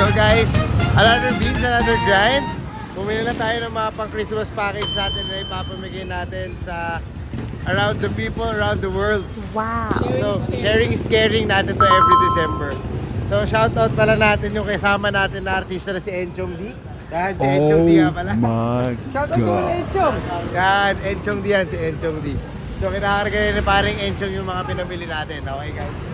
So guys, another beans, another grind. Bumili na tayo ng mga pang Christmas package natin na ipapamigay natin sa around the people around the world. Wow! So, sharing is caring natin to every December. So, shoutout pala natin yung kasama natin na artista na si Enchong D. Yan, si Enchong D nga pala. Oh my Shoutout mo na Enchong! Yan, Enchong D yan, si Enchong D. So, kinakarga ni paring Enchong yung mga pinamili natin. Okay guys?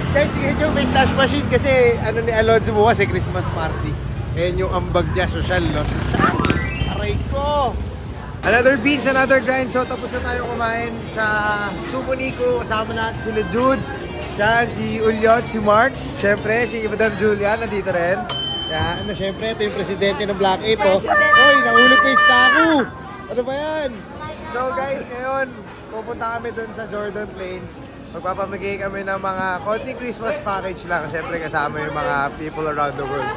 Guys, tingnan nyo, may stash machine kasi ano ni Alonzo bukas eh, Christmas party. Ayan yung ambag niya, social, no? Social! Aray ko! Another beans, another grind. So, tapos na tayo kumain sa Sumo Nico. Kasama natin sila Jude. Yan, si Ulyot, si Mark. Siyempre, si Madam Julia, nandito rin. Yan, na siyempre, ito yung presidente ng Black 8, oh. Hoy, nahulog pa yung Staku! Ano ba yan? So, guys, ngayon, pupunta kami dun sa Jordan Plains. Magpapamigay kami ng mga konting Christmas package lang. Siyempre kasama yung mga people around the world.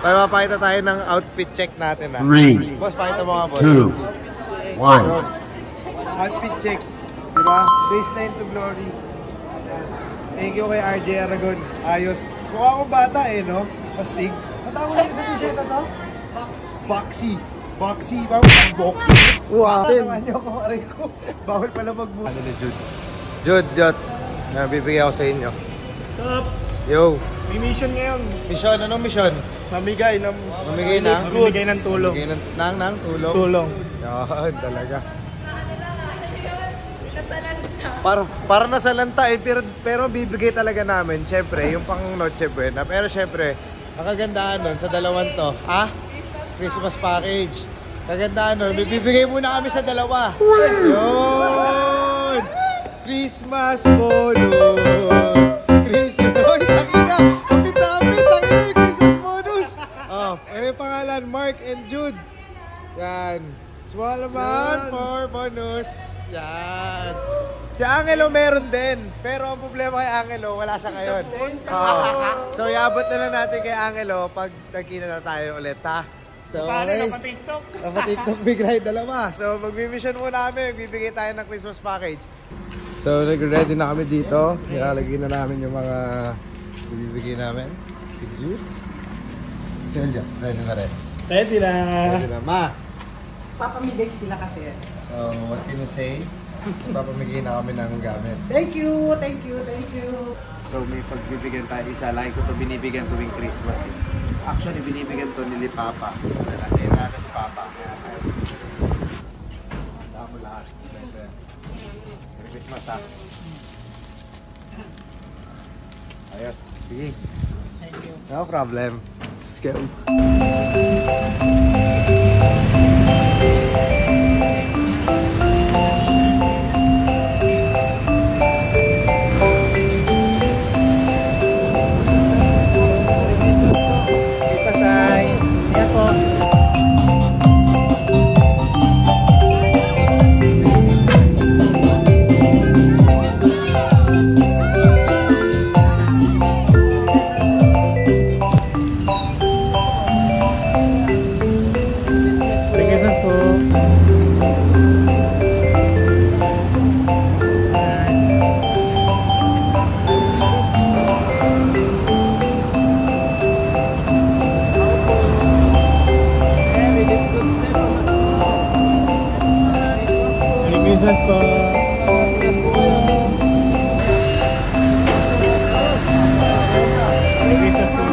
Papakita tayo ng outfit check natin. 3, boss, pakita mo nga, boss. 2, 1. Outfit check. Diba? Base 9 to glory. Thank you kay RJ Aragon. Ayos. Mukha akong bata eh, no? Pastig. Matawag niyo sa t-shirt na to? Boxy. Boxy. Boxy. Wow. Tatamaan niyo ako, aray ko. Bawal pala magbuha. Ano ni Jude? Jude, bibigyan ako sa inyo. What's up? Yo. May mission ngayon. Mission? Anong mission? Mamigay ng tulong. Mamigay ng tulong? Tulong. Yan, talaga. Para nasalanta eh, pero bibigay talaga namin, syempre, yung pang Noche Buena. Pero syempre, ang kagandahan nun sa dalawang to, Christmas package. Kagandahan nun, bibigay muna kami sa dalawa. Yun! Christmas bonus! Oy, tangina! Kapit-tapit! Tangina yung Christmas bonus! Oh, yung pangalan, Mark and Jude. Yan. Small amount for bonus. Yan. Si Angelo meron din. Pero ang problema kay Angelo, wala siya ngayon. So, iabot na lang natin kay Angelo pag nagkita na tayo ulit, ha? So, okay. Napa-TikTok bigla yung dalawa. So, mag-mission muna kami. Magbibigay tayo ng Christmas package. So, nag-ready na kami dito. Nilalagay na namin yung mga ibibigay namin. Si Jude. Si Olja, ready na rin. Ready na. Ready na. Ma! Papamigay sila kasi. So, what can you say? Papamigay na kami ng gamit. Thank you, thank you, thank you. So may pagbibigyan tayo isa. Lagi ko ito binibigyan tuwing Christmas eh. Actually, binibigyan to ni Papa. Kasi nana si Papa. Tama lahat. Merry Christmas ha. Ayos. Sige. Thank you. No problem. Let's go. Christmas po. Merry Christmas po.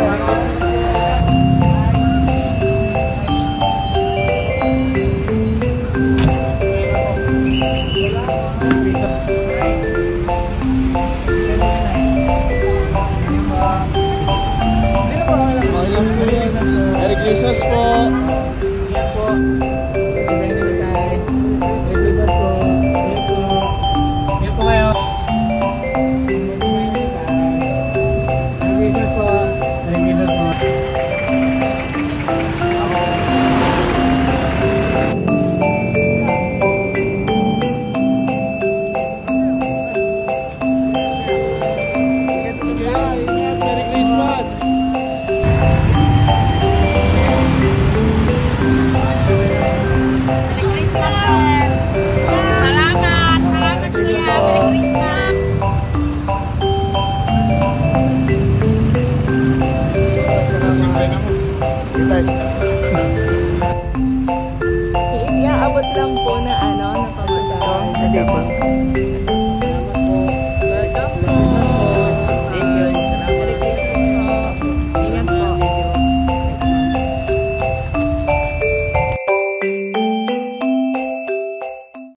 Abot lang po na ano, na pamasko. Ate po.